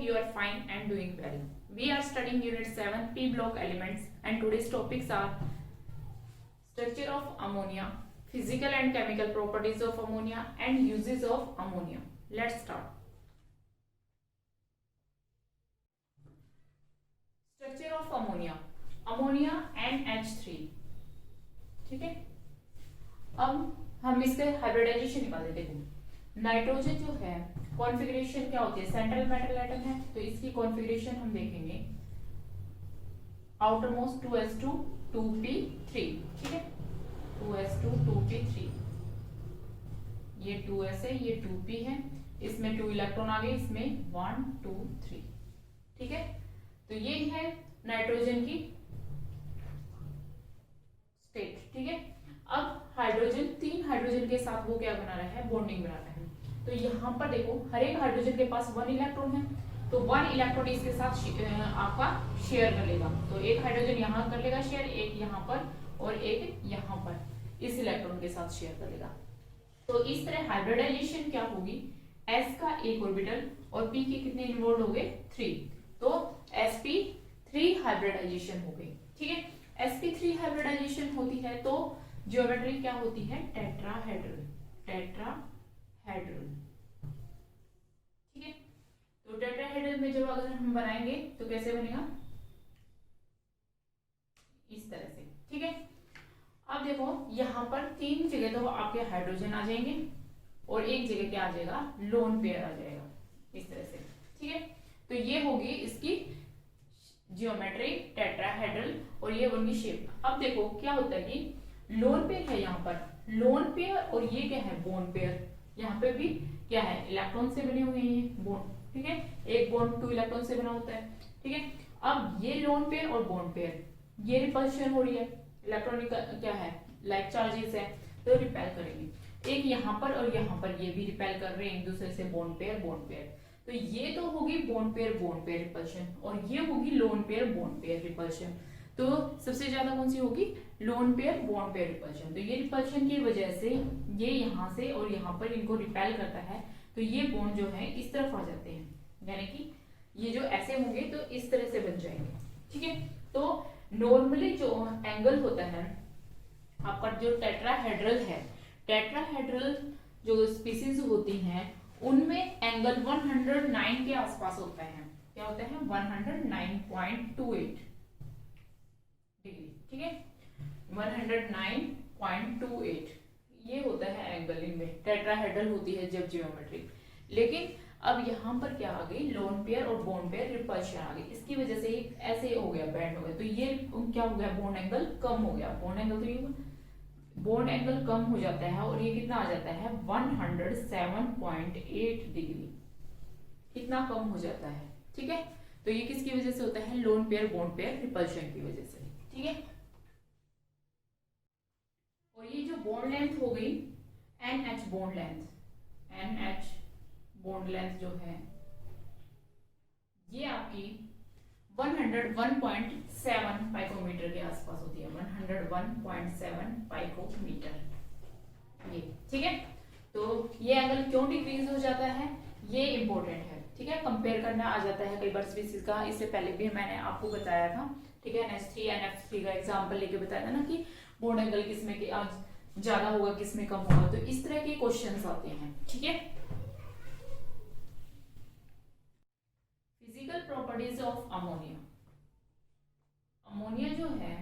you are fine and doing well. We are studying Unit 7 P block elements and today's topics are structure of ammonia, physical and chemical properties of ammonia and uses of ammonia. Let's start. Structure of ammonia. Ammonia NH3. ठीक है, अब हम इसके hybridisation निकाल देते हैं। Nitrogen जो है कॉन्फ़िगरेशन क्या होती है, सेंट्रल मेटल एटम है, तो इसकी कॉन्फ़िगरेशन हम देखेंगे आउटर मोस्ट 2s2 2p3, ठीक है, 2s2 2p3, ये 2s है, ये 2p है, इसमें 2 इलेक्ट्रॉन आ गए, इसमें 1 2 3, ठीक है। तो ये है नाइट्रोजन की स्टेट, ठीक है। अब हाइड्रोजन, 3 हाइड्रोजन के साथ वो क्या बना रहा है, बॉन्डिंग बना रहा है। तो यहाँ पर देखो हर एक हाइड्रोजन के पास 1 इलेक्ट्रॉन है, तो 1 इलेक्ट्रॉन इसके साथ आपका शेयर कर लेगा। तो एक हाइड्रोजन यहाँ कर लेगा शेयर, एक यहाँ पर और एक यहाँ पर इस इलेक्ट्रॉन के साथ शेयर कर लेगा। तो इस तरह हाइब्रिडाइजेशन क्या होगी, s का एक ऑर्बिटल और p के कितने इन्वॉल्व हो गए, 3, तो sp3 हाइब्रिडाइजेशन हो गई, ठीक है। sp3 हाइब्रिडाइजेशन होती है तो ज्योमेट्री क्या होती है, टेट्राहेड्रल, टेट्राहेड्रल, ठीक है। तो टेट्राहेड्रल में जब अगर हम बनाएंगे तो कैसे बनेगा, इस तरह से, ठीक है। अब देखो यहाँ पर 3 जगह तो आपके हाइड्रोजन आ जाएंगे और एक जगह क्या आ जाएगा, लोन पेयर आ जाएगा, इस तरह से, ठीक है। तो ये होगी इसकी ज्योमेट्री टेट्राहेड्रल और ये बनी शेप। अब देखो क्या होता है कि लोन पेयर है यहाँ पर, लोन पेयर, और ये क्या है, बोन पेयर। यहाँ पे भी क्या है, इलेक्ट्रॉन से बने हुए हैं बोन, ठीक है, एक बॉन्ड 2 इलेक्ट्रॉन से बना होता है, ठीक है। अब ये लोन पेयर और बोन पेयर, ये रिपल्शन हो रही है, इलेक्ट्रॉनिक क्या है, लाइक चार्जेस है, तो रिपेल करेंगे। एक यहाँ पर और यहाँ पर ये भी रिपेल कर रहे हैं एक दूसरे से, बोन पेयर बोन पेयर। तो ये तो होगी बोन पेयर रिपल्शन और ये होगी lone pair bone pair repulsion. तो सबसे ज्यादा कौन सी होगी, lone pair bone pair repulsion. तो ये रिपल्शन की वजह से ये यहाँ से और यहाँ पर इनको रिपेल करता है, तो ये बॉन्ड जो है इस तरफ आ जाते हैं, यानी कि ये जो ऐसे होंगे तो इस तरह से बन जाएंगे, ठीक है। तो नॉर्मली जो एंगल होता है आपका जो टेट्राहेड्रल है, टेट्राहेड्रल जो स्पीसीज होती हैं उनमें एंगल 109 के आसपास होता है, क्या होता है, 109.28 डिग्री, ठीक है, 109.28 ये होता है एंगल इनमें, टेट्राहेड्रल होती है जब ज्योमेट्री। लेकिन अब यहाँ पर क्या आ गई, लोन पेयर और बोन पेयर रिपल्शन आ गई, इसकी वजह से ऐसे हो गया, बैंड हो गया, तो ये क्या हो गया, बॉन्ड एंगल कम हो गया, बॉन्ड एंगल तो ये बॉन्ड एंगल कम हो जाता है और ये कितना आ जाता है, 107.8 डिग्री, इतना कम हो जाता है, ठीक है। तो ये किसकी वजह से होता है, lone pair bone pair repulsion की वजह से, ठीक है। और ये जो बॉन्ड लेंथ हो गई NH bond length, NH bond length जो है ये आपकी 101.7 पाइकोमीटर के आसपास होती है, 101.7 पाइकोमीटर, ये, ठीक है। तो ये एंगल क्यों डिक्रीज हो जाता है, ये इंपॉर्टेंट है, ठीक है। कंपेयर करना आ जाता है कई बार स्पीसीज का, इससे पहले भी मैंने आपको बताया था, ठीक है, NH3 NF3 का एग्जांपल लेके बताया था ना कि बॉन्ड एंगल किसमें कि आज ज्यादा होगा किसमें कम होगा, तो इस तरह के क्वेश्चंस आते हैं, ठीक है। Physical properties of ammonia. Ammonia जो है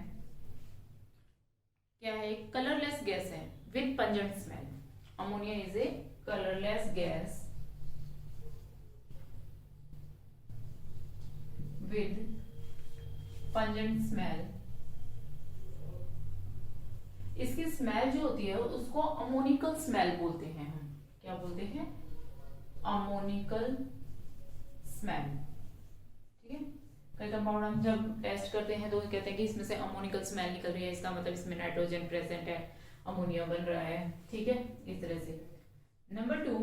क्या है, कलरलेस गैस है with pungent smell. Ammonia is a colourless gas with pungent smell. इसकी स्मेल जो होती है उसको अमोनिकल स्मेल बोलते हैं, हम क्या बोलते हैं, अमोनिकल स्मेल, ठीक है। कई कंपाउंड हम जब टेस्ट करते हैं तो कहते हैं कि इसमें से अमोनिकल स्मेल निकल रही है, इसका मतलब इसमें नाइट्रोजन प्रेजेंट है, अमोनिया बन रहा है, ठीक है, इस तरह से। नंबर 2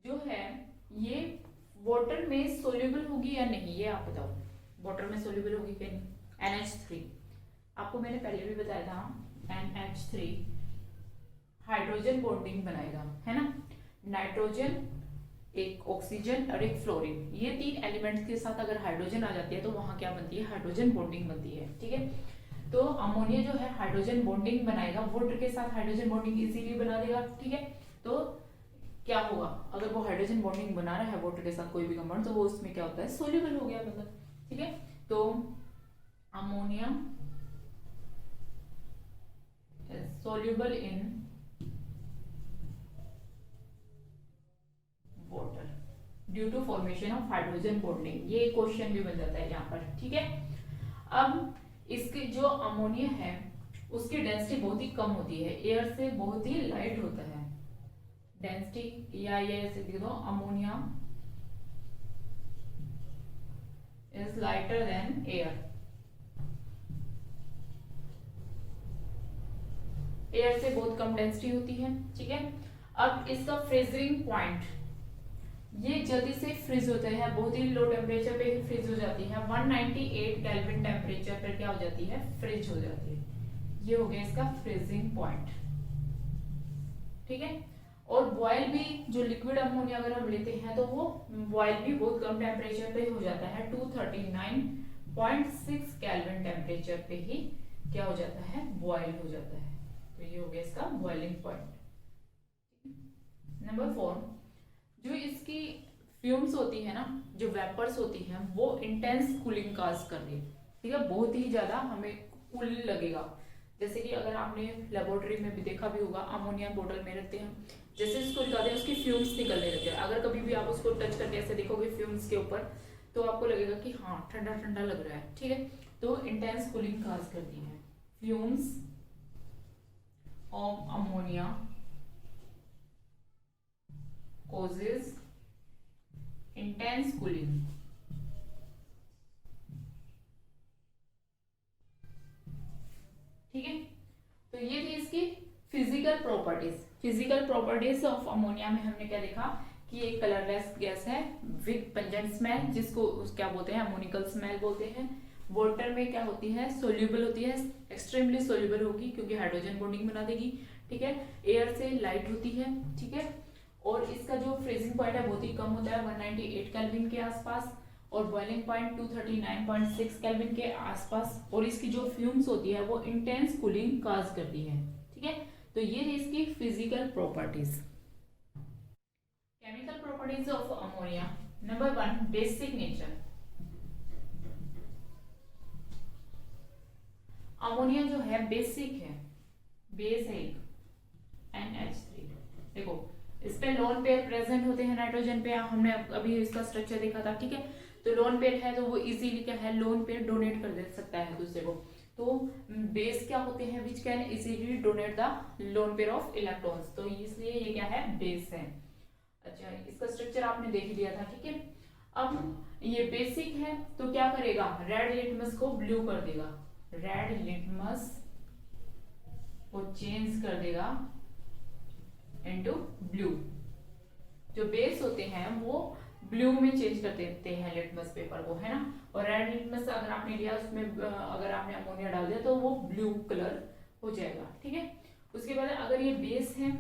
जो है ये वाटर में सोल्यूबल होगी या नहीं, ये आप बताओ, वाटर में सोल्यूबल होगी कि नहीं। NH3 आपको मैंने पहले भी बताया था, NH3 हाइड्रोजन बॉन्डिंग बनाएगा, है ना। नाइट्रोजन एक ऑक्सीजन और एक फ्लोरीन, ये 3 एलिमेंट्स के साथ अगर हाइड्रोजन आ जाती है तो वहां क्या बनती है, हाइड्रोजन बॉन्डिंग बनती है। ठीक है, तो अमोनिया जो है हाइड्रोजन बॉन्डिंग बनाएगा, वाटर के साथ हाइड्रोजन बॉन्डिंग इजीली बना देगा। ठीक है, तो क्या होगा, अगर वो हाइड्रोजन बॉन्डिंग बना रहा है वाटर के साथ कोई भी कंपाउंड, तो वो उसमें क्या होता है, सोल्यूबल हो गया मतलब। ठीक है, तो ammonia soluble in water due to formation of hydrogen bonding, ये क्वेश्चन भी बन जाता है यहाँ पर। ठीक है, अब इसके जो अमोनिया है उसकी डेंसिटी बहुत ही कम होती है, एयर से बहुत ही लाइट होता है डेंसिटी, या ये ऐसे लिख दो, ammonia is lighter than air, air से बहुत कम डेंसिटी होती है। ठीक है, अब इसका फ्रीजिंग पॉइंट, ये जल्दी से फ्रीज होता है, बहुत ही लो टेम्परेचर पे फ्रीज हो जाती है, 198 केल्विन टेम्परेचर पर क्या हो जाती है, फ्रीज हो जाती है। ये हो गया इसका फ्रीजिंग पॉइंट। ठीक है, और बॉयल भी, जो लिक्विड अमोनिया अगर हम लेते हैं तो वो बॉयल भी बहुत कम टेम्परेचर पे हो जाता है, 239.6 केल्विन टेम्परेचर पे ही क्या हो जाता है, बॉयल हो जाता है। तो ये हो गया इसका बॉइलिंग पॉइंट। नंबर 4, जो इसकी फ्यूम्स होती है ना, जो वेपर्स होती हैं, वो इंटेंस कूलिंग काज कर रही है। ठीक है, बहुत ही ज्यादा हमें कूल लगेगा। जैसे कि अगर आपने लेबोरेटरी में भी देखा भी होगा, अमोनिया बोतल में रखते हैं, जैसे इसको निकालते हैं उसकी फ्यूम्स निकलने लगते हैं। अगर कभी भी आप उसको टच करके ऐसे देखोगे फ्यूम्स के ऊपर, तो आपको लगेगा कि हाँ ठंडा ठंडा लग रहा है। ठीक है, तो इंटेंस कूलिंग काज करती है। Fumes of ammonia causes intense cooling। ठीक है, तो ये थी इसकी physical properties. Physical properties of ammonia में हमने क्या देखा कि एक कलरलेस गैस है विद पंजेंट स्मेल, जिसको क्या बोलते हैं, अमोनिकल स्मेल बोलते हैं। वाटर में क्या होती है, सोल्यूबल होती है, एक्सट्रीमली सोल्यूबल होगी क्योंकि हाइड्रोजन बॉन्डिंग बना देगी। ठीक है, एयर से लाइट होती है। ठीक है, और इसका जो फ्रीजिंग पॉइंट है बहुत ही कम होता है, 198 केल्विन के आसपास, और बॉइलिंग पॉइंट 239.6 केल्विन के आसपास, और इसकी जो फ्यूम्स होती है वो इंटेंस कूलिंग काज करती है। ठीक है, तो ये है इसकी physical properties. Chemical properties of ammonia. Number 1, basic nature. Ammonia जो है बेसिक है, बेस है एक, NH3। देखो इस पे लोन पेयर प्रेजेंट होते हैं नाइट्रोजन पे, हमने अभी इसका स्ट्रक्चर देखा था। ठीक है, तो लोन पेयर है तो वो इजीली क्या है, लोन पेयर डोनेट कर दे सकता है दूसरे को। तो बेस क्या होते हैं, which can easily donate the lone pair of electrons, तो इसलिए ये क्या है, बेस है। अच्छा, इसका स्ट्रक्चर आपने देख लिया था। ठीक है, अब ये बेसिक है तो क्या करेगा, रेड लिटमस को ब्लू कर देगा, रेड लिटमस को चेंज कर देगा इनटू ब्लू। जो बेस होते हैं वो ब्लू में चेंज कर देते हैं लिटमस पेपर को, है ना। और रेड लिटमस अगर आपने लिया, उसमें अगर आपने अमोनिया डाल दिया तो वो ब्लू कलर हो जाएगा। ठीक है, उसके बाद अगर ये बेस है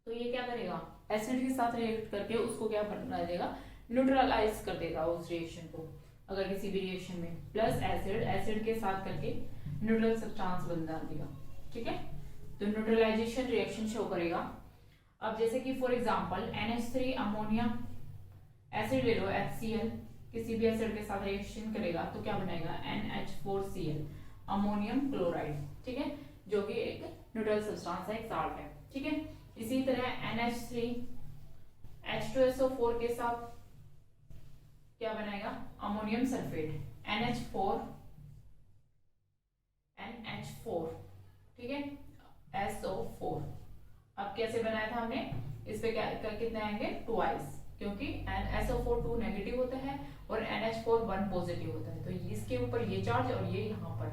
तो ये क्या करेगा, एसिड के साथ रिएक्ट करके उसको क्या बना देगा, न्यूट्रलाइज कर देगा उस रिएक्शन को। अगर किसी भी रिएक्शन में प्लस एसिड के साथ करके न्यूट्रल सब्सटेंस बना देगा। ठीक है, तो न्यूट्रलाइजेशन रिएक्शन शो करेगा। अब जैसे कि for example NH3 ammonia acid ले लो, HCl, किसी भी एसिड के साथ रिएक्शन करेगा तो क्या बनाएगा, NH4Cl, अमोनियम क्लोराइड। ठीक है, जो कि एक न्यूट्रल सब्सटेंस है, एक साल्ट है। ठीक है, इसी तरह NH3 H2SO4 के साथ क्या बनाएगा, अमोनियम सल्फेट, NH4 NH4। ठीक है, SO4। अब कैसे बनाया था हमने, इस पे क्या कितने आएंगे, ट्वाइस, क्योंकि SO4 2 नेगेटिव होता है और NH4 1 पॉजिटिव होता है। तो इसके ऊपर ये चार्ज और ये यहाँ पर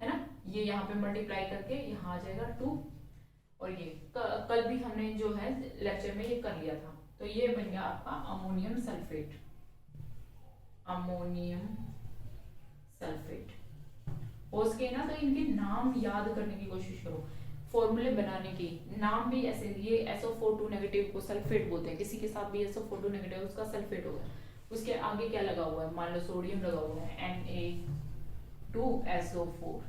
है ना, ये यहाँ पे मल्टीप्लाई करके यहाँ आ जाएगा 2, और ये कल भी हमने जो है लेक्चर में ये कर लिया था। तो ये बन गया आपका अमोनियम सल्फेट, अमोनियम सल्फेट। हो सके ना तो इनके नाम याद करने की कोशिश करो। फॉर्मूले बनाने की, नाम भी ऐसे, ये SO42 नेगेटिव को सल्फेट बोलते हैं, किसी के साथ भी SO42 नेगेटिव उसका सल्फेट होगा, उसके आगे क्या लगा हुआ है, मान लो सोडियम लगा हुआ है Na2SO4,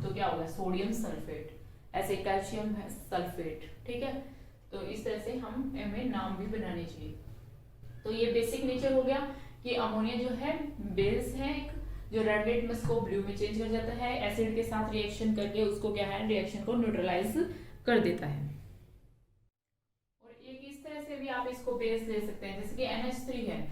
तो क्या होगा, सोडियम सल्फेट, ऐसे कैल्शियम है सल्फेट, ठीक है। तो इस तरह से हम हमें नाम भी बनाने चाहिए। तो ये बेसिक नेचर हो गया कि अमोनिया जो है बेस है एक, जो रेड लिटमस को ब्लू में चेंज कर जाता है, एसिड के साथ रिएक्शन करके उसको क्या है, रिएक्शन को न्यूट्रलाइज कर देता है। और एक इस तरह से भी आप इसको बेस ले सकते हैं, जैसे कि NH3 है,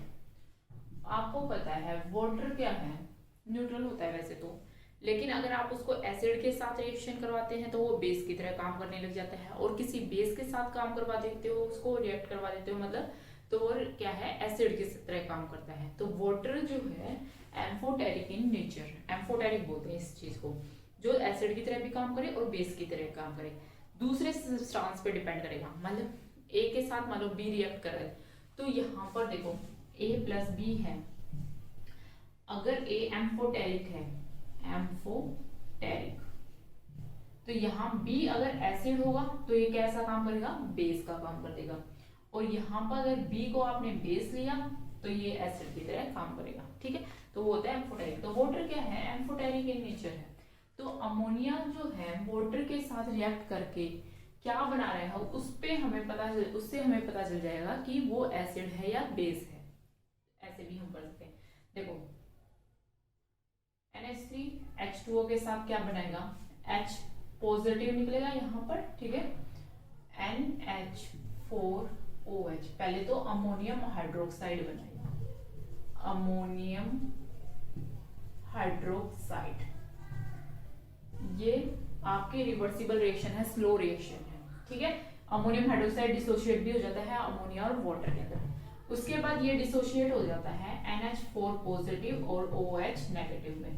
आपको पता है वाटर क्या है, न्यूट्रल होता है वैसे तो, लेकिन अगर आप उसको एसिड के साथ रिएक्शन करवाते हैं तो वो बेस की तरह काम करने लग जाता है, और किसी बेस के साथ काम करवा देते हो, उसको रिएक्ट करवा देते हो मतलब, तो वो क्या है, एसिड की तरह काम करता है। तो वाटर जो है एम्फोटेरिक इन नेचर, एम्फोटेरिक बोलते हैं इस चीज को, जो एसिड की तरह भी काम करे और बेस की तरह काम करे, दूसरे सब्सटेंस पे डिपेंड करेगा। मतलब ए के साथ मान लो बी रिएक्ट कर रहा है, तो यहाँ पर देखो A+B है, अगर ए एम्फोटेरिक है, एम्फोटेरिक, तो यहाँ B अगर एसिड होगा तो ये कैसा काम करेगा, बेस का काम कर देगा, और यहाँ पर अगर B को आपने बेस लिया तो ये एसिड की तरह काम करेगा, ठीक है। तो वो होता है एम्फोटेरिक। तो वाटर क्या है, एम्फोटेरिक इन नेचर है। तो अमोनिया जो है वाटर के साथ रिएक्ट करके क्या बना रहा है, उससे हमें पता चल जाएगा कि वो एसिड है या बेस है। ऐसे भी हम कर सकते हैं। देखो NH3H2O के साथ क्या बनाएगा, H पॉजिटिव निकलेगा यहाँ पर, ठीक है, NH4OH, पहले तो अमोनियम हाइड्रोक्साइड बनाएगा, अमोनियम हाइड्रोक्साइड, ये आपकी रिवर्सिबल रिएक्शन है, स्लो रिएक्शन है, ठीक है। अमोनियम हाइड्रोक्साइड डिसोशिएट भी हो जाता है अमोनिया और वाटर के अंदर। उसके बाद ये डिसोशिएट हो जाता है NH4 पॉजिटिव और OH नेगेटिव में।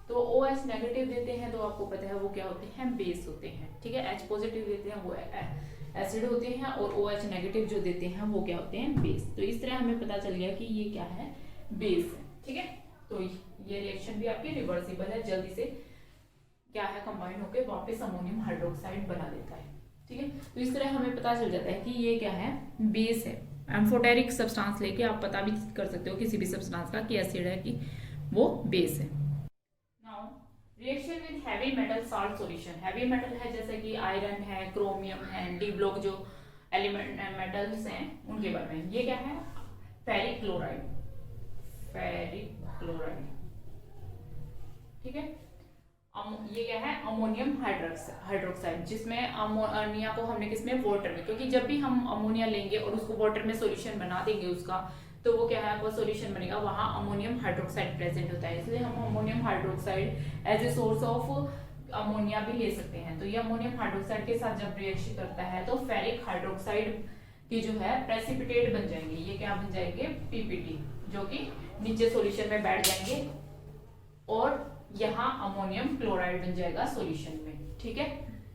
तो OH नेगेटिव देते हैं तो आपको पता है वो क्या होते हैं, बेस होते हैं, ठीक है। H पॉजिटिव देते हैं वो एसिड होते हैं, और OH नेगेटिव जो देते हैं वो क्या होते हैं, बेस। तो इस तरह हमें पता चल गया कि ये क्या है, बेस है, ठीक है। तो ये रिएक्शन भी आपकी रिवर्सिबल है, जल्दी से क्या है, कंबाइन होकर वापस अमोनियम हाइड्रोक्साइड बना देता है, ठीक है। तो इस तरह हमें पता चल जाता है कि ये क्या है, बेस है। एम्फोटेरिक सब्सटेंस लेके आप पता भी कर सकते हो किसी भी सब्सटेंस का कि एसिड है कि वो बेस है। Now reaction with heavy metal salt solution, heavy metal है जैसे कि आयरन है, क्रोमियम है, डी ब्लॉक जो एलिमेंट मेटल्स हैं उनके बारे में। ये क्या है, फेरिक क्लोराइड, फेरिक क्लोराइड, ठीक है। ये क्या है, अमोनियम हाइड्रोक्साइड, जिसमें अमोनिया को हमने किसमें, वाटर में, क्योंकि जब भी हम अमोनिया लेंगे और उसको वाटर में सॉल्यूशन बना देंगे उसका, तो वो क्या है, आपका सॉल्यूशन बनेगा, वहां अमोनियम हाइड्रोक्साइड प्रेजेंट होता है, इसलिए हम ammonium hydroxide as a source of ammonia भी ले सकते हैं। तो ये अमोनियम हाइड्रोक्साइड के साथ जब रिएक्शन करता है तो फेरिक हाइड्रोक्साइड की जो है प्रेसिपिटेट बन जाएंगे, ये क्या बन जाएंगे, PPT, जो कि नीचे सॉल्यूशन में बैठ जाएंगे, और यहाँ अमोनियम क्लोराइड बन जाएगा सॉल्यूशन में, ठीक है।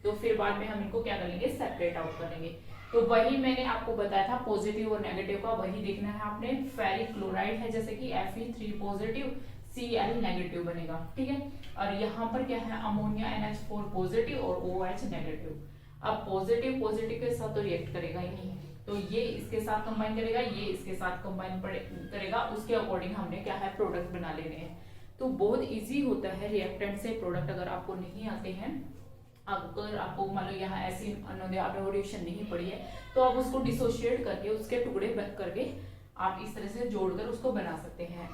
तो फिर बाद में हम इनको क्या करेंगे, सेपरेट आउट करेंगे। तो वही मैंने आपको बताया था पॉजिटिव और नेगेटिव का, वही देखना है आपने। फेरिक क्लोराइड है जैसे कि Fe3 पॉजिटिव Cl नेगेटिव बनेगा, ठीक है। और यहाँ पर क्या है, अमोनिया NH4 पॉजिटिव और OH नेगेटिव। अब पॉजिटिव के साथ तो रिएक्ट करेगा ही नहीं, तो ये इसके साथ कंबाइन करेगा, ये इसके साथ कंबाइन करेगा, उसके अकॉर्डिंग हमने क्या है, प्रोडक्ट बना लेने हैं। तो बहुत इजी होता है रिएक्टेंट से प्रोडक्ट। अगर आपको नहीं आते हैं, अगर आपको मान लो यहाँ ऐसी आपने रिएक्शन नहीं पड़ी है, तो आप उसको डिसोशिएट करके उसके टुकड़े करके आप इस तरह से जोड़कर उसको बना सकते हैं।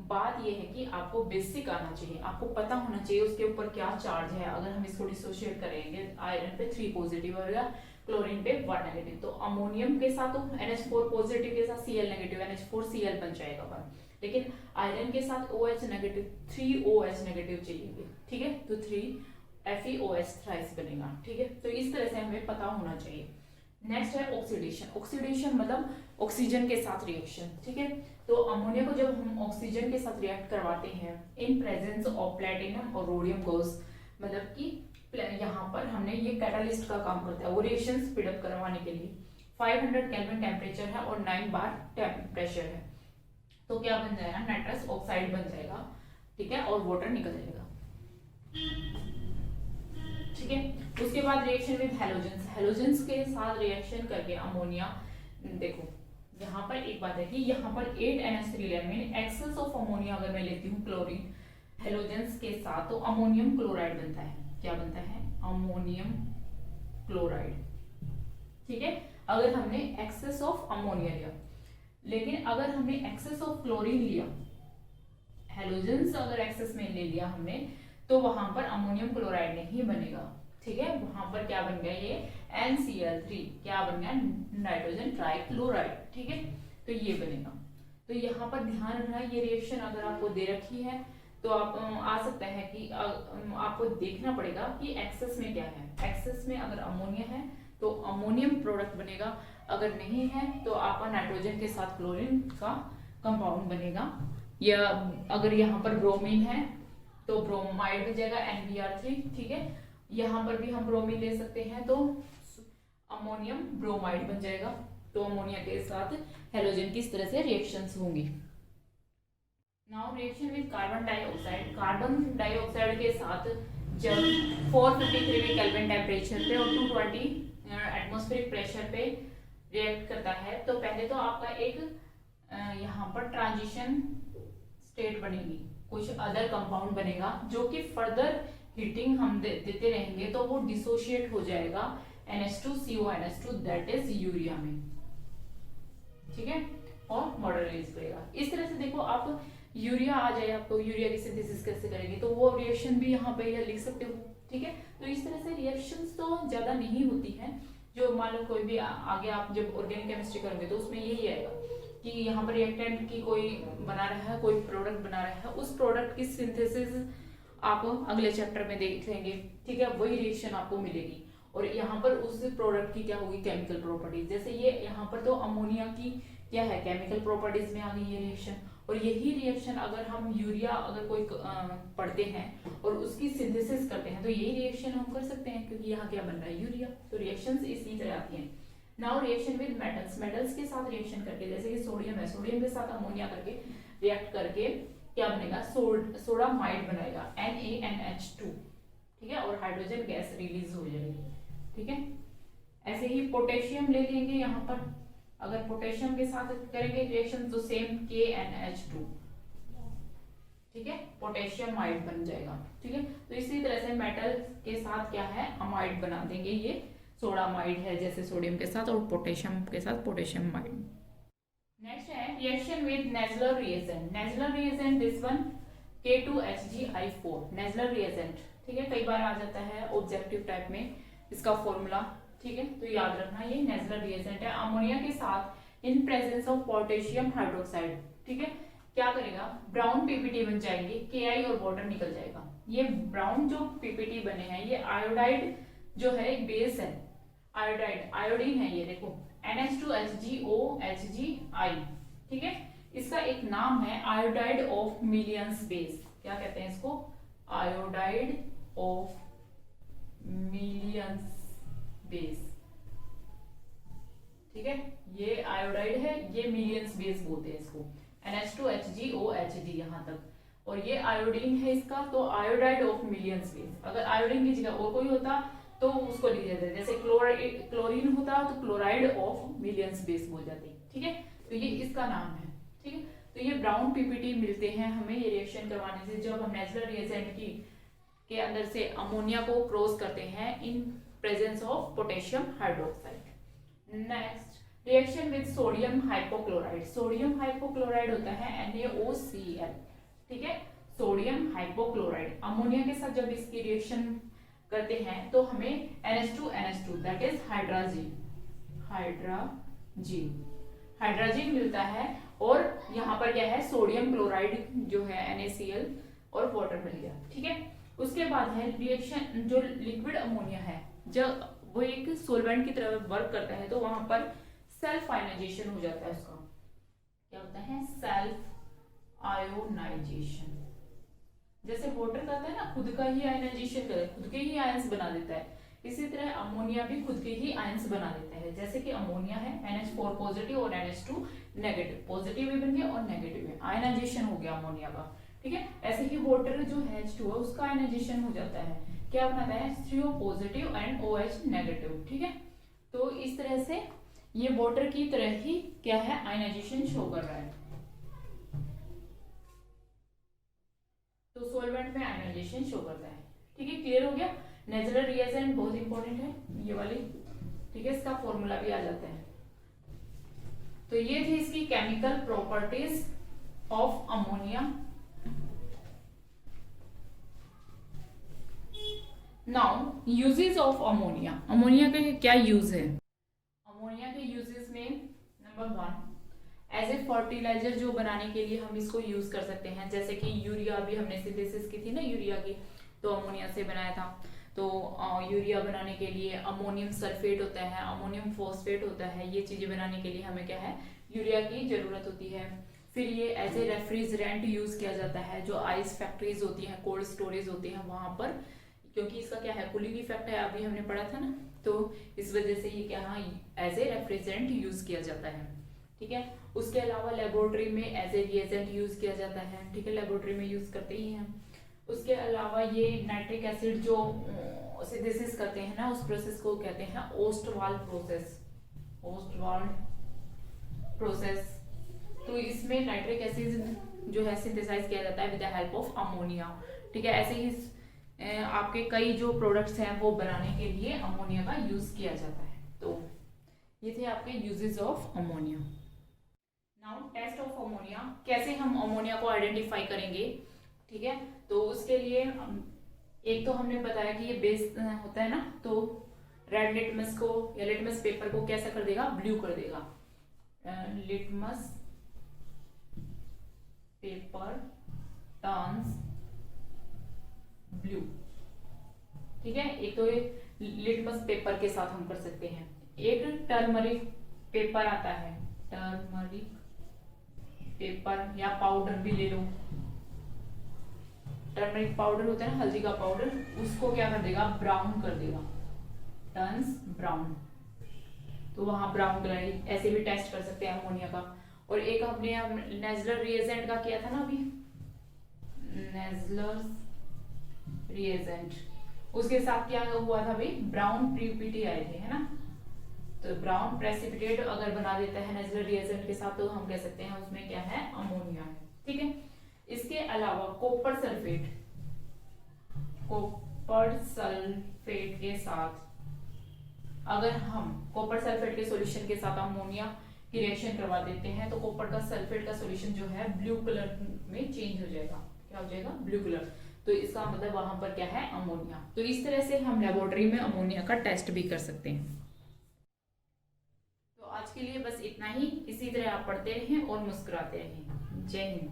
बात यह है कि आपको बेसिक आना चाहिए, आपको पता होना चाहिए उसके ऊपर क्या चार्ज है। अगर हम इसको डिसोशिएट करेंगे, आयरन पे 3 पॉजिटिव होगा, क्लोरीन पे 1 नेगेटिव, तो अमोनियम के साथ तो NH4 पॉजिटिव के साथ Cl नेगेटिव, NH4Cl बन जाएगा 1, लेकिन आयरन के साथ OH नेगेटिव, 3 OH नेगेटिव चाहिए, ठीक है। तो 3 FeOH थ्राइस बनेगा, ठीक है। तो इस तरह से हमें पता होना चाहिए। नेक्स्ट है ऑक्सीडेशन। ऑक्सीडेशन मतलब ऑक्सीजन के साथ रिएक्शन, ठीक है। तो अमोनिया को जब हम ऑक्सीजन के साथ रिएक्ट करवाते हैं इन प्रेजेंस ऑफ प्लेटिनम और रोडियम गॉस, मतलब कि यहाँ पर हमने ये कैटालिस्ट का काम करता है, वो रिएक्शन स्पीड अप करवाने के लिए। 500 केल्विन टेम्परेचर है और 9 बार प्रेशर है, तो क्या बन जाएगा, नाइट्रस ऑक्साइड बन जाएगा, ठीक है, और वाटर निकल जाएगा, ठीक है। उसके बाद रिएक्शन विद हेलोजेंस, हेलोजेंस के साथ रिएक्शन करके अमोनिया, देखो यहाँ पर एक बात है कि यहाँ पर 8NH3 mean access of ammonia अगर मैं लेती हूँ क्लोरीन हेलोजेंस के साथ तो अमोनियम क्लोराइड बनता है। क्या बनता है? Ammonium chloride. ठीक है, अगर हमने एक्सेस ऑफ अमोनिया लिया, लेकिन अगर हमने एक्सेस ऑफ क्लोरीन लिया, हेलोजेंस अगर एक्सेस में ले लिया हमने, तो वहां पर अमोनियम क्लोराइड नहीं बनेगा। ठीक है, वहां पर क्या बन गया? ये NCl3 क्या बन गया? Nitrogen trichloride. ठीक है, तो ये बनेगा। तो यहाँ पर ध्यान रखना, ये रिएक्शन अगर आपको दे रखी है तो आप आ सकता है कि आपको देखना पड़ेगा कि एक्सेस में क्या है। एक्सेस में अगर अमोनिया है तो अमोनियम प्रोडक्ट बनेगा, अगर नहीं है तो आपका नाइट्रोजन के साथ क्लोरीन का कंपाउंड बनेगा। या अगर यहाँ पर ब्रोमीन है तो ब्रोमाइड बन जाएगा NBr3। ठीक है, यहाँ पर भी हम ब्रोमीन ले सकते हैं तो अमोनियम ब्रोमाइड बन जाएगा। तो अमोनिया के साथ हेलोजन की इस तरह से रिएक्शंस होंगी। Now reaction with carbon dioxide, carbon dioxide के साथ जब 453 केल्विन टेम्परेचर पे और 220 एटमॉस्फेरिक प्रेशर पे रिएक्ट करता है, तो पहले तो आपका एक यहाँ पर ट्रांजिशन स्टेट बनेगी, कुछ अदर कंपाउंड बनेगा जो कि फर्दर हीटिंग हम देते रहेंगे तो वो डिसोशिएट हो जाएगा NH2CO दैट इज यूरिया में। ठीक है, और मॉडल रिलीज करेगा। इस तरह से देखो आप यूरिया आ जाए, आपको यूरिया की सिंथेसिस कैसे करेंगे तो वो रिएक्शन भी यहाँ पे लिख सकते हो। ठीक है, तो इस तरह से रिएक्शंस तो ज्यादा नहीं होती हैं। जो मान लो कोई भी आगे आप जब ऑर्गेनिक केमिस्ट्री करोगे तो उसमें यही आएगा कि यहाँ पर रिएक्टेंट की कोई बना रहा है, कोई प्रोडक्ट बना रहा है, उस प्रोडक्ट की सिंथेसिस आप अगले चैप्टर में देख लेंगे। ठीक है, वही रिएक्शन आपको मिलेगी और यहाँ पर उस प्रोडक्ट की क्या होगी? Chemical properties. जैसे ये यहाँ पर तो अमोनिया की क्या है? केमिकल प्रॉपर्टीज में आ गई ये रिएक्शन। और यही रिएक्शन अगर हम यूरिया अगर कोई पढ़ते हैं और उसकी सिंथेसिस करते हैं तो यही रिएक्शन हम कर सकते हैं, क्योंकि यहाँ क्या बन रहा है? यूरिया। तो रिएक्शंस इसी तरह आती हैं। Now reaction with metals, metals के साथ रिएक्शन करके, जैसे कि सोडियम है, सोडियम के साथ अमोनिया करके रिएक्ट करके क्या बनेगा? सोडामाइड बनाएगा NaNH2। ठीक है, और हाइड्रोजन गैस रिलीज हो जाएगी। ठीक है, ऐसे ही पोटेशियम ले लेंगे यहाँ पर, अगर पोटेशियम के साथ करेंगे रिएक्शन तो सेम KNH2। ठीक है, पोटेशियम माइड बन जाएगा। ठीक है, तो इसी तरह से मेटल के साथ क्या है? अमाइड बना देंगे, ये सोडामाइड है जैसे सोडियम के साथ, और पोटेशियम के साथ पोटेशियम माइड। नेक्स्ट है reaction with Nessler reagent. Nessler reagent this one K2HgI4 Nessler reagent. ठीक है, कई बार आ जाता है ऑब्जेक्टिव टाइप में इसका फॉर्मूला। ठीक है, तो याद रखना ये नेज़ुलर रिएजेंट है। अमोनिया के साथ इन प्रेजेंस ऑफ पोटेशियम हाइड्रोक्साइड, ठीक है, क्या करेगा? ब्राउन पीपीटी बन जाएंगे, Ki और वाटर निकल जाएगा। ये ब्राउन जो पीपीटी बने हैं ये आयोडाइड जो है एक बेस है, आयोडाइड आयोडीन है ये, देखो NH2HgOHgI। ठीक है, इसका एक नाम है आयोडाइड ऑफ मिलियंस बेस। क्या कहते हैं इसको? Iodide of millions base. ठीक है, ये आयोडाइड है, ये मिलियंस बेस बोलते हैं इसको, NH2HgOHg यहाँ तक। और ये आयोडीन है इसका, तो आयोडाइड ऑफ मिलियंस बेस। अगर आयोडीन की जगह और कोई होता तो उसको लिख देते, जैसे क्लोरीन होता तो क्लोराइड ऑफ मिलियंस बेस बोल जाती। ठीक है, तो ये इसका नाम है। ठीक है, तो ये ब्राउन पीपीटी मिलते हैं हमें ये रिएक्शन करवाने से, जब हम नेचुरल रिएजेंट की के अंदर से अमोनिया को क्रॉस करते हैं in presence of potassium hydroxide. Next reaction with sodium hypochlorite. Sodium hypochlorite होता है NaOCl। ठीक है, सोडियम हाइपोक्लोराइड अमोनिया के साथ जब इसकी रिएक्शन करते हैं तो हमें NH2NH2 दैट इज हाइड्राजीन मिलता है। और यहाँ पर क्या है? सोडियम क्लोराइड जो है NaCl और वाटर मिल गया। ठीक है, उसके बाद है रिएक्शन जो लिक्विड अमोनिया है, जब वो एक सोलवेंट की तरह वर्क करता है तो वहां पर सेल्फ आयोनाइजेशन हो जाता है। उसका क्या होता है? Self ionisation. जैसे वाटर करता है ना, खुद का ही आयनाइजेशन करे, खुद के ही आयंस बना देता है, इसी तरह अमोनिया भी खुद के ही आयंस बना देता है। जैसे कि अमोनिया है NH4 पॉजिटिव और NH2 नेगेटिव, पॉजिटिव भी बन गया और नेगेटिव है, आयनाइजेशन हो गया अमोनिया का। ठीक है, ऐसे ही वाटर जो है H2 है उसका आयनाइजेशन हो जाता है। क्या बनाता है, CO positive and OH negative. ठीक है, तो इस तरह से ये वाटर की तरह ही क्या है, आयनाइजेशन शो कर रहा है। तो सॉल्वेंट में आयनाइजेशन शो करता है। ठीक है, क्लियर हो गया। नेचुरल रिएजेंट बहुत इंपॉर्टेंट है ये वाली। ठीक है, इसका फॉर्मूला भी आ जाता है। तो ये थी इसकी chemical properties of ammonia. Now uses of ammonia. Ammonia के क्या यूज है? अमोनिया के यूजेस में नंबर 1, एज ए फर्टिलाइजर जो बनाने के लिए हम इसको यूज कर सकते हैं। जैसे कि यूरिया भी हमने सिंथेसिस की थी ना यूरिया की, तो अमोनिया से बनाया था। तो यूरिया बनाने के लिए अमोनियम सल्फेट होता है, अमोनियम फॉस्फेट होता है। ये चीजें बनाने के लिए हमें क्या है, यूरिया की जरूरत होती है। फिर ये एज ए रेफ्रिजरेंट यूज किया जाता है। जो आइस फैक्ट्रीज होती हैं, कोल्ड स्टोरेज होती हैं, वहां पर, क्योंकि इसका क्या है, कूलिंग इफेक्ट है, अभी हमने पढ़ा था ना, तो इस वजह से ये क्या है, एज ए रेफ्रिजरेंट यूज किया जाता है। ठीक है, उसके अलावा लेबोरेटरी में एज ए रिएजेंट यूज किया जाता है। ठीक है, लेबोरेटरी में यूज करते ही हैं। उसके अलावा ये नाइट्रिक एसिड जो सिंथेसिस करते हैं ना, उस प्रोसेस को कहते हैं ओस्टवाल प्रोसेस। Ostwald process. तो इसमें नाइट्रिक एसिड जो है सिंथेसाइज किया जाता है with the help of ammonia. ठीक है, ऐसे ही आपके कई जो प्रोडक्ट्स हैं वो बनाने के लिए अमोनिया का यूज किया जाता है। तो ये थे आपके uses of ammonia. Now test of ammonia, कैसे हम अमोनिया को आइडेंटिफाई करेंगे। ठीक है, तो उसके लिए एक तो हमने बताया कि ये बेस होता है ना, तो रेड लिटमस को या लिटमस पेपर को कैसा कर देगा, ब्लू कर देगा। Litmus paper turns blue. ठीक है, एक तो ये लिटमस पेपर के साथ हम कर सकते हैं। एक टर्मरिक पेपर आता है, टर्मरिक पेपर या पाउडर भी ले लो। टर्मरिक पाउडर होता है ना, हल्दी का पाउडर, उसको क्या कर देगा, ब्राउन कर देगा, टर्न्स ब्राउन। तो वहां ब्राउन कलर, ऐसे भी टेस्ट कर सकते हैं अमोनिया का। और एक हमने नेजलर रिएजेंट का किया था ना अभी, नेजलर रिएजेंट, उसके साथ क्या हुआ था भाई, ब्राउन प्रिसिपिटेट आए थे, है ना। तो ब्राउन प्रेसिपिटेट अगर बना देता है नेजलर रिएजेंट के साथ, तो हम कह सकते हैं उसमें क्या है, अमोनिया है। ठीक है, इसके अलावा कॉपर सल्फेट, कॉपर सल्फेट के साथ अगर हम कॉपर सल्फेट के सॉल्यूशन के साथ अमोनिया की रिएक्शन करवा देते हैं, तो कॉपर का सल्फेट का सॉल्यूशन जो है ब्लू कलर में चेंज हो जाएगा। क्या हो जाएगा, ब्लू कलर। तो इसका मतलब वहां पर क्या है, अमोनिया। तो इस तरह से हम लेबोरेटरी में अमोनिया का टेस्ट भी कर सकते हैं। तो आज के लिए बस इतना ही। इसी तरह आप पढ़ते रहें और मुस्कुराते रहें। जय हिंद।